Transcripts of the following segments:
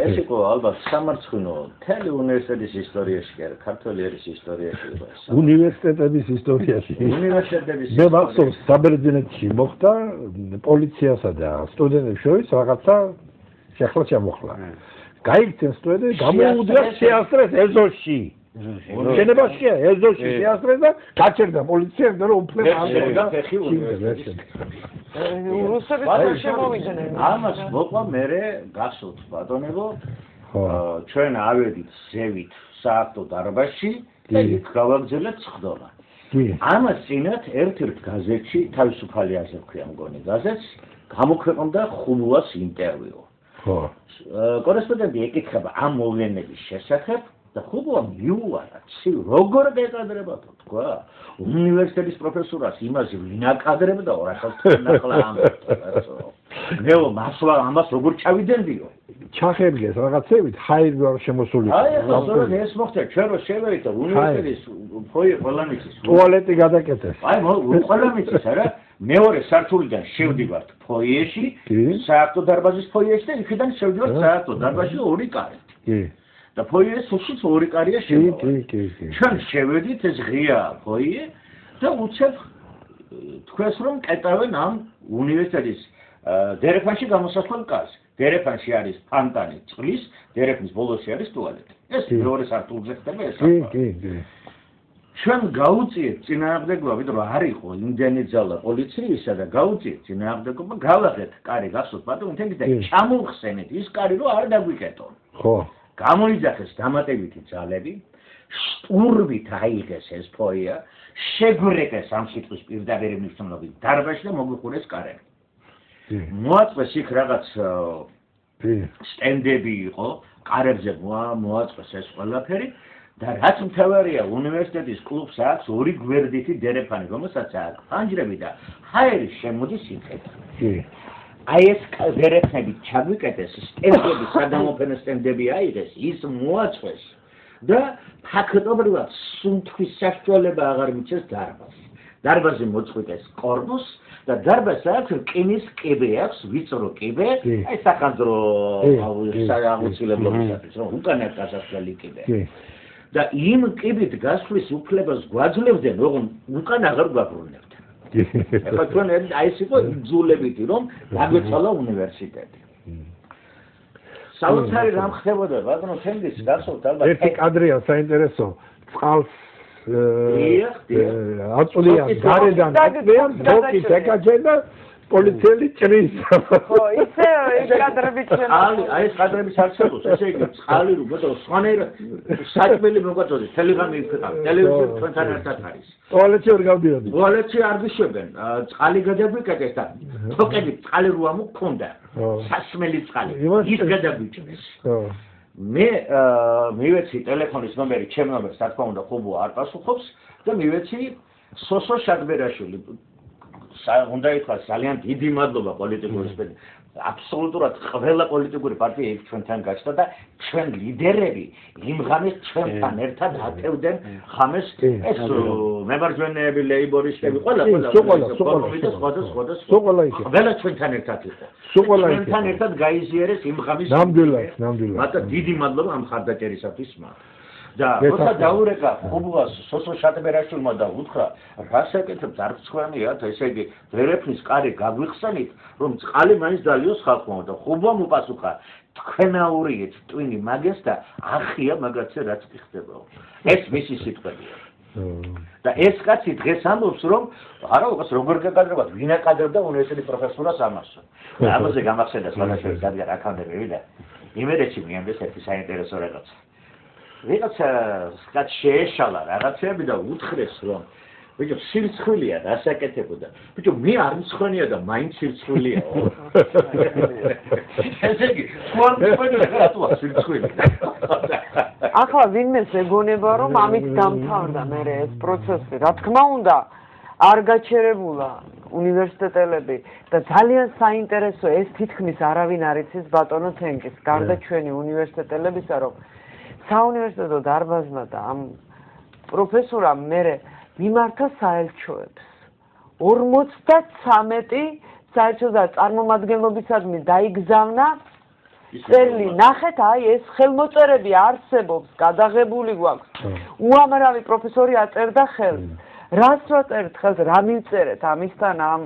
ეს იყო ალბათ სამარცხვინო მთელი უნივერსიტეტის ისტორიაში კი არა ქართველი ერის ისტორიაში იყო ეს უნივერსიტეტების ისტორიაში მე მახსოვს საბერძნეთში მოხდა პოლიციასა და სტუდენტებს შორის რაღაცა შეხლა ჩამოხლა გაიქცენ სტუდენტები გამოუძრეს შეასწრეს ეზოში შენებაშია ეზოში შეასწრეს და გაჩერდა პოლიციამ რომ უფლება ამდენდა რუსები და შემოვიდნენ ამას მოყვა მერე გასულთ ბატონებო ჩვენ ავედით ზევით საათო დარბაზში და იქ გავაგზავნეთ ხდომა ამას წინათ ერთ-ერთ გაზეთში თავისუფალი აზრი ქვია მგონი გაზეთს გამოქვეყნდა ხუბუას ინტერვიუ კორესპონდენტი ეკითხება ამ მოვლენების შესახებ და ხუბუა მიუვარა როგორ დაკადრება თქვა უნივერსიტეტის პროფესორას იმაზე ვინ აკადრებდა 200 თვე ახლა ამბობ მასლა ამას როგორ ჩავიდენდიო ჩახერგეს რაღაცებით ჰაერი არ შემოსული აი ეს მოხდა ჩვენ რო შევეიტო უნივერსიტეტის ფოიე ყველამიცის ტუალეტი გადაკეთეს აი ყველამიცის არა მეორე სართულიდან შევდივართ ფოიეში საათო დარბაზის ფოიეში და იქიდან შევდივართ საათო დარბაზში ორი კარით კი და ფოიეს სულშიც ორი კარია შემოვიდა. ჩვენ შევედით ეს ღია ფოიე და უცებ თქვენს რომ კეტავენ ამ უნივერსიტეტის დერეფანში გამოსასვლელ კარს. დერეფანში არის ფანტანი წყლის, დერეფნის ბოლოში არის ტუალეტი. ეს მეორე სართულზე ხდება ეს. კი. ჩვენ გაუწიეთ წინააღმდეგობა, ვიდრე არ იყო იმდენი ძალა პოლიციისა და გაუწიეთ წინააღმდეგობა, გავაღეთ კარი გასულ პატრონთან და ჩამოვხსენეთ ის კარი რომ არ დაგვიკეტონ. ხო. გამოიძახეს დამატებითი ძალები, შტურმით აიღეს ეს ფოია, შეგვირეკეს ამ სიტყვის პირდაპირ მნიშვნელობით დარბაზში და მოგვიყურეს კარები. მოაწყვეს იქ რაღაც სტენდები იყო, კარებზე მოაწყვეს ეს ყველაფერი და რაც მთავარია უნივერსიტეტის კლუბს აქვს ორი გვერდითი დერეფანი, რომელსაც აქვს ფანჯრები და ჰაერი შემოდის იქიდან. აი ეს დერეფნები ჩაგვიკეტეს, სტენდები, სადამოფენო სტენდები აიღეს, ის მოაწყვეს და ფაქტობრივად სუნთქვის საშუალება აღარ მიცეს დარბაზს. დარბაზი მოწყვიტეს კორპუსს და დარბაზს აქვს რკინის კიბე აქვს, ვიწრო კიბე, აი სახანძრო აუცილებლობისათვის, რომ უკან არ გასასვლელი კიბე. და იმ კიბით გასვლის უფლებას გვაძლევდნენ, რომ უკან აღარ გვაბრუნებდნენ. ეხლა ჩვენ აი ეს იყო იძულებითი რომ დაგვეცვალა უნივერსიტეტი. საოცარი რამ ხდებოდა ბატონო თემდის გასულთ ალბათ ერთი კადრია საინტერესო წყალს აწოლია გარედან მოკით ეკაჯენ და პოლიციელი ჭრის. ხო, ისე ეს კადრები ჩემს. აი ეს კადრები საერთოდ ესე იგი წყალი რო ბატონო სხვანაირად საჭმელი მოგვაწოდეთ, ტელეგრამი იქნება, ტელევიზია თქვენთან ერთად არის. ტუალეტში არ გავდიოდი. ტუალეტში არ გიშვებენ, წყალი გადაგვიკეთეს და თოკები წყალი რო ამოქონდა. სასმელი წყალი. ის გადაგვიჭრეს. მე მივეცი ტელეფონის ნომერი, ჩემ ნომერს, რა თქმა უნდა, ხუბუა არ პასუხობს და მივეცი სოსო შადბერაშვილი. უნდა ითქვას ძალიან დიდი მადლობა პოლიტიკური სპეცი. აბსოლუტურად ყველა პოლიტიკური პარტია იქ ჩვენთან გაჩნდა და ჩვენ ლიდერები იმ ღამეს ჩვენთან ერთად ათევდნენ ღამეს ეს მემარჯვენეები, ლეიბორისტები, ყველა ყველა ჩვენთან ერთად იყო. ჩვენთან ერთად გაიზიარეს იმ ღამის. ნამდვილად. მაგრამ დიდი მადლობა ამ ხარდაჭერისათვის მათ. და როცა დაურეკა ხუბუას სოსო შატბერაშვილმა და უთხრა რას აკეთებთ არ გცხვენიათ ესე იგი დერეფნის კარი გაგვიხსენით რომ წყალი მაინც დალიოს ხალხმა და ხუბუამ უპასუხა თქვენაურიეთ ტვინი მაგას და ახია მაგაცე რაც ხდება ეს მისი სიტყვებია და ეს კაცი დღეს ამბობს რომ არა უყურს როგორ გაკადრებათ ვინ აკადრებდა უნივერსიტეტის პროფესორას ამასო და ამაზე გამახსენდა სხვადასხვა დაგია აკადრები და იმერეთში მიამბეს ერთი საინტერესო რაღაცა ვიღაცა კაც შეეშალა რაღაცები და უთხრეს რომ ბიჭო სირცხვილია დასაკეთებოდა ბიჭო მე არ მცხვენია და მაინც სირცხვილიაო ესე იგი თქვა სირცხვილი ახლა ვინმეს ეგონება რომ ამით დამთავრდა მე ეს პროცესი რა თქმა უნდა არ გაჩერებულა უნივერსიტეტელები და ძალიან საინტერესო ეს თითქმის არავინ არ იცის ბატონო თენგის გარდა ჩვენი უნივერსიტეტელებისა რომ საუნივერსიტეტო დარბაზმა და ამ პროფესორამ მერე მიმართა საელჩოებს 53 საელჩო და წარმომადგენლობისადმი დაიგზავნა წერილი ნახეთ, აი ეს ხელმოწერები არსებობს, გადაღებული გვაქვს. უამრავი პროფესორი აწერდა ხელს. რას ვაწერთ ხელს, რა მივწერეთ ამისთან ამ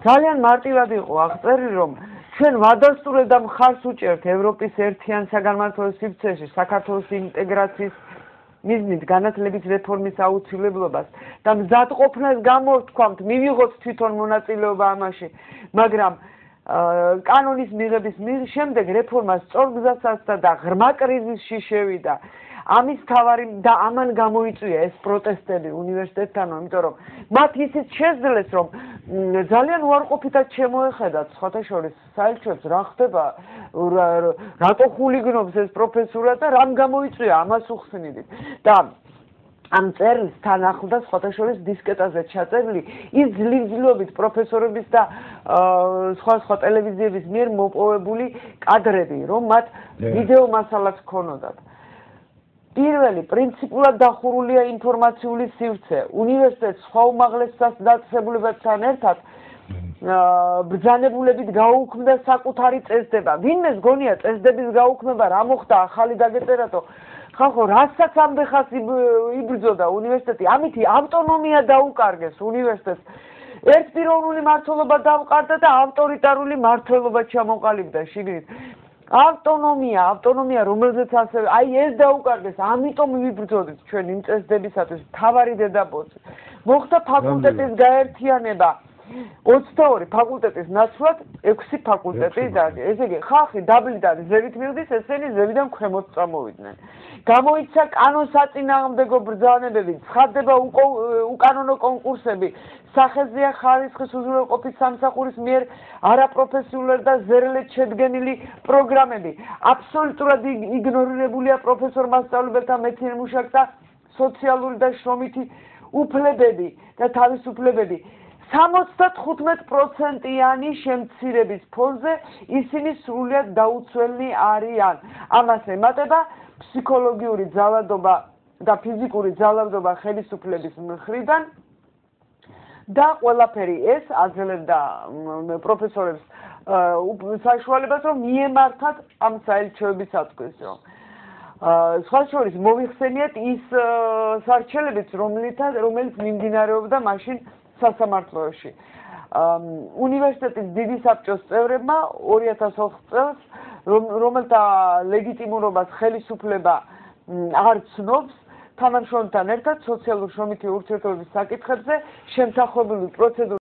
ძალიან მარტივად იყო აღწერილი, რომ ჩვენ ვადასტურებთ და მხარს უჭერთ ევროპის ერთიან საგანმანათლებლო სივრცეში საქართველოს ინტეგრაციის მიზნით განათლების რეფორმის აუცილებლობას და მზადყოფნას გამოვთქვამთ, მივიღოთ თვითონ მონაწილეობა ამაში, მაგრამ კანონის მიღების შემდეგ რეფორმა სწორ გზას ასწდა და ღრმა კრიზისში შევიდა. ამის თავარი და ამან გამოიწვია ეს პროტესტები უნივერსიტეტთანო, იმიტომ რომ მათ ისიც შეძლეს, რომ ძალიან უარყოფითად შემოეხედათ სხვათა შორის საელჩოებს რა ხდება, რატო ხულიგნობს ეს პროფესურა და რამ გამოიწვია ამას უხსნიდით. და ამ წერილს თან ახლდა სხვათა შორის დისკეტაზე ჩაწერილი ის ძლივ-ძლივობით პროფესორების და სხვა ტელევიზიების მიერ მოპოვებული კადრები, რომ მათ ვიდეო მასალაც ჰქონოდათ. პირველი პრინციპულად დახურულია ინფორმაციული სივრცე. უნივერსიტეტს სხვა უმაღლეს დაწესებულებებთან ერთად ბრძანებულებით გაუქმდა საკუთარი წესდება. ვინმეს გონია წესდების გაუქმება რა მოხდა ახალი დაგეწერათო ხალხო რასაც ამდეხას იბრძოდა უნივერსიტეტი, ამითი ავტონომია დაუკარგეს უნივერსიტეტს. ერთპიროვნული მმართველობა დავყარდა და ავტორიტარული მმართველობა ჩამოყალიბდა შიგნით. ავტონომია, რომელზეც ასევე, აი ეს დაუკარგეს, ამიტომ ვიბრძოდით ჩვენ იმ წესდებისათვის, თავარი დედაბოძი. მოხდა ფაკულტეტის გაერთიანება. 22 ფაკულტეტის ნაცვლად 6 ფაკულტეტი და ესე იგი ხალხი დაბლიდან ზევით მივდის, ესენი ზევიდან ქვემოთ წამოვიდნენ. გამოიცა კანონსაწინააღმდეგო ბრძანებები, ცხადდება უკანონო კონკურსები, სახეზეა ხარისხის უზრუნველყოფის სამსახურის მიერ არაპროფესიული და ზერლეთ შედგენილი პროგრამები. აბსოლუტურად იგნორირებულია პროფესორ-მასწავლებელთა მეცნიერ-მუშაკთა სოციალური და შრომითი უფლებები და თავისუფლებები. 75%-იანი შემცირების ფონზე ისინი სრულიად დაუცველნი არიან. ამას ემატება ფსიქოლოგიური ძალადობა და ფიზიკური ძალადობა ხელისუფლების მხრიდან და ყველაფერი ეს აძლევდა პროფესორებს საშუალებას, რომ მიემართათ ამ საელჩოებისათვის, რომ სხვა შორის მოიხსენიათ ის სარჩელებიც, რომელიც მიმდინარეობდა მაშინ სასამართლოში. უნივერსიტეტის დიდი საბჭოს წევრებმა 2004 წელს, რომელთა ლეგიტიმურობას ხელისუფლება არ ცნობს, თანამშრომელთან ერთად სოციალურ-შრომითი ურთიერთობების საკითხებზე შემთხვევებული პროცედურა